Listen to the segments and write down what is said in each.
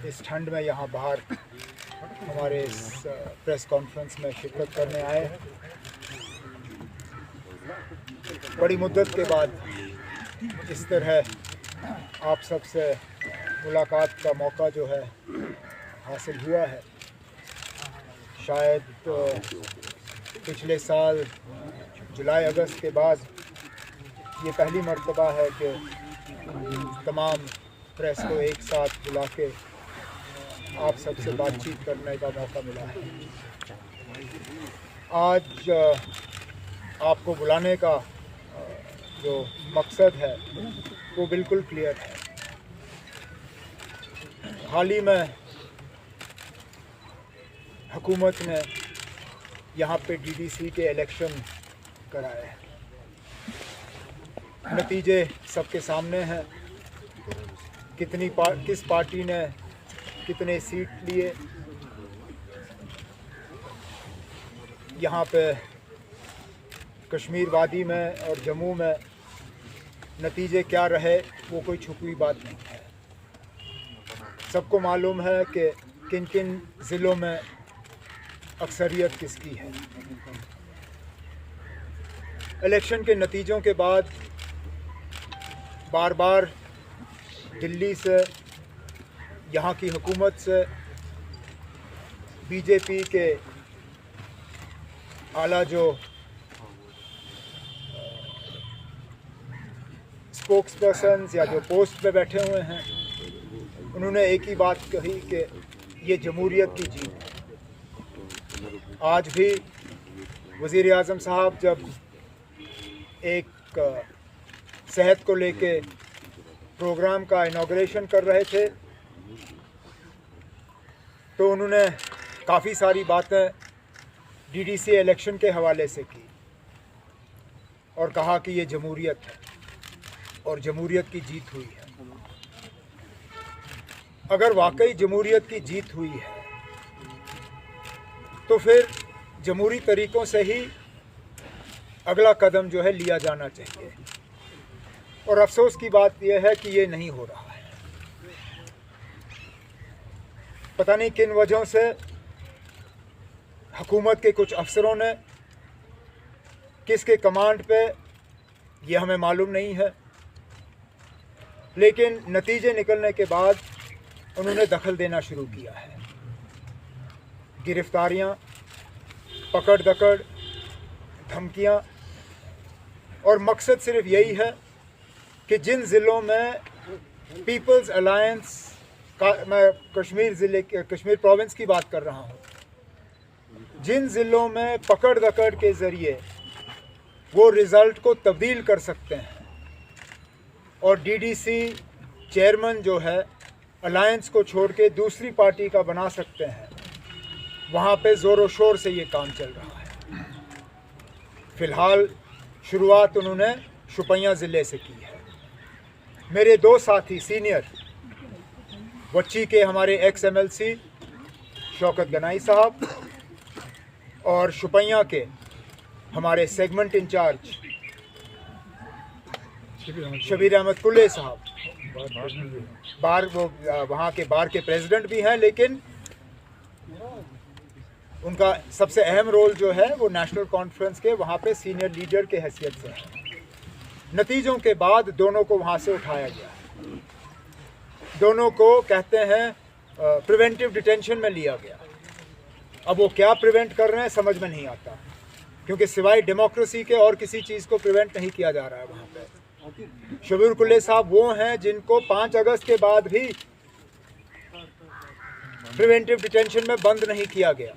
इस ठंड में यहाँ बाहर हमारे इस प्रेस कॉन्फ्रेंस में शिरकत करने आए। बड़ी मुद्दत के बाद इस तरह आप सबसे मुलाकात का मौका जो है हासिल हुआ है। शायद पिछले साल जुलाई अगस्त के बाद ये पहली मर्तबा है कि तमाम प्रेस को एक साथ बुला के आप सबसे बातचीत करने का मौका मिला है। आज आपको बुलाने का जो मकसद है वो बिल्कुल क्लियर है। हाल ही में हुकूमत ने यहाँ पे डीडीसी के इलेक्शन कराए हैं। नतीजे सबके सामने हैं। किस पार्टी ने कितने सीट लिए, यहाँ पे कश्मीर वादी में और जम्मू में नतीजे क्या रहे वो कोई छुपी बात नहीं है। सबको मालूम है कि किन किन ज़िलों में अक्सरियत किसकी है। इलेक्शन के नतीजों के बाद बार बार दिल्ली से, यहाँ की हुकूमत से, बीजेपी के आला जो स्पोक्स पर्सन्स या जो पोस्ट पे बैठे हुए हैं, उन्होंने एक ही बात कही कि ये जमहूरियत की जीत है। आज भी वज़ीर आज़म साहब जब एक सेहत को लेके प्रोग्राम का इनॉग्रेशन कर रहे थे तो उन्होंने काफ़ी सारी बातें डीडीसी इलेक्शन के हवाले से की और कहा कि ये जमहूरियत है और जमहूरियत की जीत हुई है। अगर वाकई जमहूरियत की जीत हुई है तो फिर जमहूरी तरीक़ों से ही अगला कदम जो है लिया जाना चाहिए। और अफसोस की बात यह है कि ये नहीं हो रहा है। पता नहीं किन वजहों से हुकूमत के कुछ अफसरों ने, किसके कमांड पे, ये हमें मालूम नहीं है, लेकिन नतीजे निकलने के बाद उन्होंने दखल देना शुरू किया है। गिरफ्तारियां, पकड़ दकड़, धमकियां, और मकसद सिर्फ यही है कि जिन ज़िलों में पीपल्स अलायंस का, मैं कश्मीर प्रोविंस की बात कर रहा हूँ, जिन ज़िलों में पकड़ दकड़ के ज़रिए वो रिज़ल्ट को तब्दील कर सकते हैं और डीडीसी चेयरमैन जो है अलायंस को छोड़ के दूसरी पार्टी का बना सकते हैं, वहाँ पे ज़ोर शोर से ये काम चल रहा है। फ़िलहाल शुरुआत उन्होंने शुपियाँ ज़िले से की है। मेरे दो साथी सीनियर, वच्ची के हमारे एक्स MLC शौकत गनाई साहब और शुपियाँ के हमारे सेगमेंट इंचार्ज शबीर अहमद कुल्ले साहब, वहाँ के बार के प्रेसिडेंट भी हैं, लेकिन उनका सबसे अहम रोल जो है वो नेशनल कॉन्फ्रेंस के वहाँ पे सीनियर लीडर के हैसियत से है। नतीजों के बाद दोनों को वहाँ से उठाया गया। दोनों को कहते हैं प्रिवेंटिव डिटेंशन में लिया गया। अब वो क्या प्रिवेंट कर रहे हैं समझ में नहीं आता, क्योंकि सिवाय डेमोक्रेसी के और किसी चीज़ को प्रिवेंट नहीं किया जा रहा है वहाँ पे। शबीर कुल्ले साहब वो हैं जिनको 5 अगस्त के बाद भी प्रिवेंटिव डिटेंशन में बंद नहीं किया गया।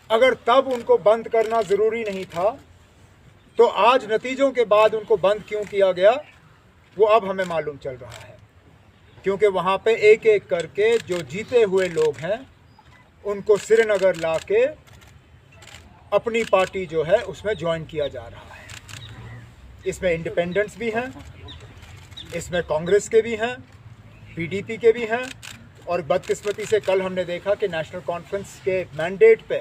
अगर तब उनको बंद करना ज़रूरी नहीं था तो आज नतीजों के बाद उनको बंद क्यों किया गया वो अब हमें मालूम चल रहा है। क्योंकि वहाँ पे एक एक करके जो जीते हुए लोग हैं उनको श्रीनगर ला के अपनी पार्टी जो है उसमें ज्वाइन किया जा रहा है। इसमें इंडिपेंडेंट्स भी हैं, इसमें कांग्रेस के भी हैं, PDP के भी हैं, और बदकिस्मती से कल हमने देखा कि नेशनल कॉन्फ्रेंस के मैंडेट पे,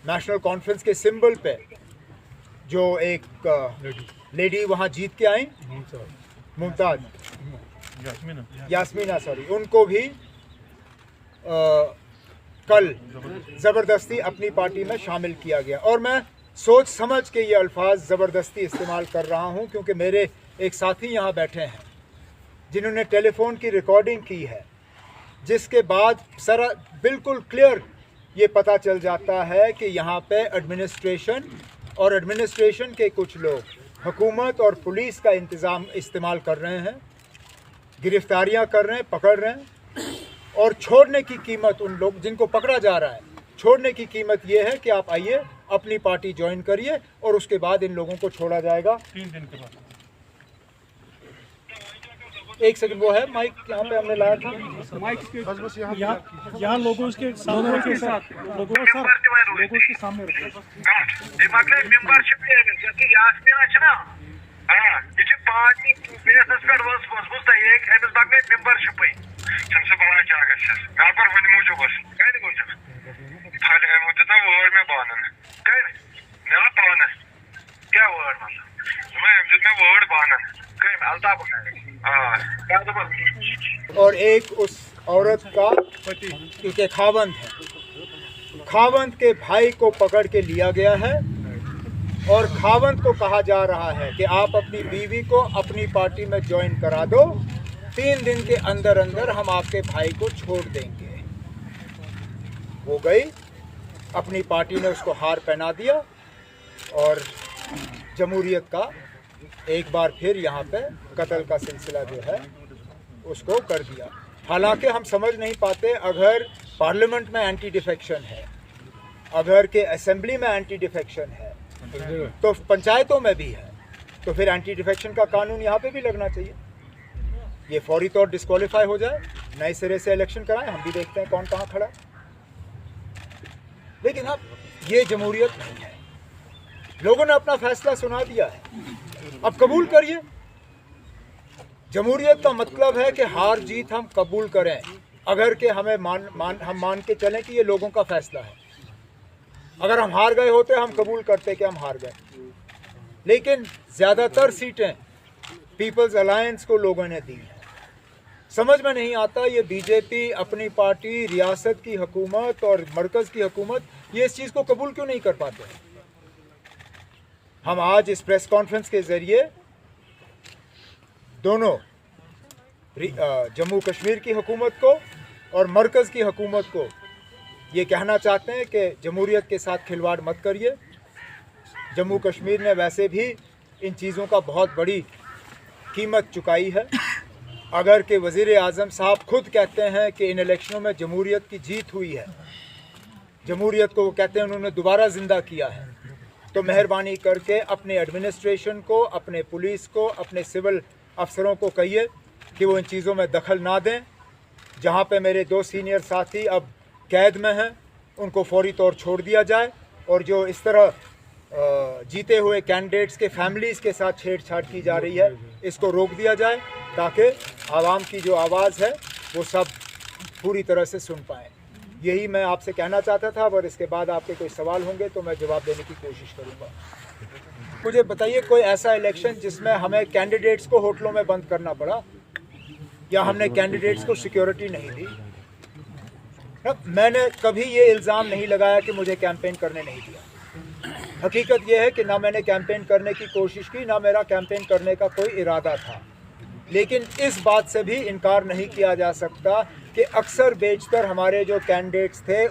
नेशनल कॉन्फ्रेंस के सिंबल पे जो एक लेडी वहाँ जीत के आई, मुमताज़ यास्मीना, उनको भी कल ज़बरदस्ती अपनी पार्टी में शामिल किया गया। और मैं सोच समझ के ये अल्फाज ज़बरदस्ती इस्तेमाल कर रहा हूँ क्योंकि मेरे एक साथी यहाँ बैठे हैं जिन्होंने टेलीफोन की रिकॉर्डिंग की है, जिसके बाद सारा बिल्कुल क्लियर ये पता चल जाता है कि यहाँ पे एडमिनिस्ट्रेशन के कुछ लोग हुकूमत और पुलिस का इस्तेमाल कर रहे हैं, गिरफ्तारियाँ कर रहे हैं, पकड़ रहे हैं, और छोड़ने की कीमत उन लोग जिनको पकड़ा जा रहा है, छोड़ने की कीमत ये है कि आप आइए अपनी पार्टी ज्वाइन करिए और उसके बाद इन लोगों को छोड़ा जाएगा 3 दिन के बाद। एक सेकंड, वो है माइक यहाँ पे हमने लाया था, माइक यहाँ लोगों के सामने के साथ लोगों के सामने और एक उस औरत का क्योंकि खावंद है, खावंद के भाई को पकड़ के लिया गया है और खावंद को कहा जा रहा है कि आप अपनी बीवी को अपनी पार्टी में ज्वाइन करा दो, 3 दिन के अंदर अंदर हम आपके भाई को छोड़ देंगे। वो गई, अपनी पार्टी ने उसको हार पहना दिया और जमहूरियत का एक बार फिर यहाँ पे कत्ल का सिलसिला जो है उसको कर दिया। हालांकि हम समझ नहीं पाते, अगर पार्लियामेंट में एंटी डिफेक्शन है, अगर के असेंबली में एंटी डिफेक्शन है, तो पंचायतों में भी है, तो फिर एंटी डिफेक्शन का कानून यहाँ पे भी लगना चाहिए। ये फौरी तौर डिस्क्वालीफाई हो जाए, नए सिरे से इलेक्शन कराएं, हम भी देखते हैं कौन कहाँ खड़ा है। लेकिन अब ये जमहूरियत नहीं है, लोगों ने अपना फैसला सुना दिया है, अब कबूल करिए। जमहूरियत का मतलब है कि हार जीत हम कबूल करें, अगर कि हमें हम मान के चलें कि ये लोगों का फैसला है। अगर हम हार गए होते हम कबूल करते कि हम हार गए, लेकिन ज़्यादातर सीटें पीपल्स अलायंस को लोगों ने दी हैं। समझ में नहीं आता, ये बीजेपी अपनी पार्टी, रियासत की हुकूमत और मरकज़ की हुकूमत ये इस चीज़ को कबूल क्यों नहीं कर पाते हैं। हम आज इस प्रेस कॉन्फ्रेंस के ज़रिए दोनों जम्मू कश्मीर की हुकूमत को और मरकज़ की हुकूमत को ये कहना चाहते हैं कि जमहूरियत के साथ खिलवाड़ मत करिए। जम्मू कश्मीर ने वैसे भी इन चीज़ों का बहुत बड़ी कीमत चुकाई है। अगर के वज़ीर आज़म साहब खुद कहते हैं कि इन इलेक्शनों में जमहूरियत की जीत हुई है, जमहूरियत को वो कहते हैं उन्होंने दोबारा ज़िंदा किया है, तो मेहरबानी करके अपने एडमिनिस्ट्रेशन को, अपने पुलिस को, अपने सिविल अफसरों को कहिए कि वो इन चीज़ों में दखल ना दें। जहाँ पे मेरे 2 सीनियर साथी अब कैद में हैं, उनको फौरी तौर छोड़ दिया जाए, और जो इस तरह जीते हुए कैंडिडेट्स के फैमिलीज़ के साथ छेड़छाड़ की जा रही है, इसको रोक दिया जाए, ताकि आवाम की जो आवाज़ है वो सब पूरी तरह से सुन पाएँ। यही मैं आपसे कहना चाहता था, और इसके बाद आपके कोई सवाल होंगे तो मैं जवाब देने की कोशिश करूँगा। मुझे बताइए कोई ऐसा इलेक्शन जिसमें हमें कैंडिडेट्स को होटलों में बंद करना पड़ा, या हमने कैंडिडेट्स को सिक्योरिटी नहीं दी। मैंने कभी ये इल्ज़ाम नहीं लगाया कि मुझे कैंपेन करने नहीं दिया। हकीकत यह है कि ना मैंने कैंपेन करने की कोशिश की, ना मेरा कैंपेन करने का कोई इरादा था। लेकिन इस बात से भी इनकार नहीं किया जा सकता कि अक्सर बेशतर हमारे जो कैंडिडेट्स थे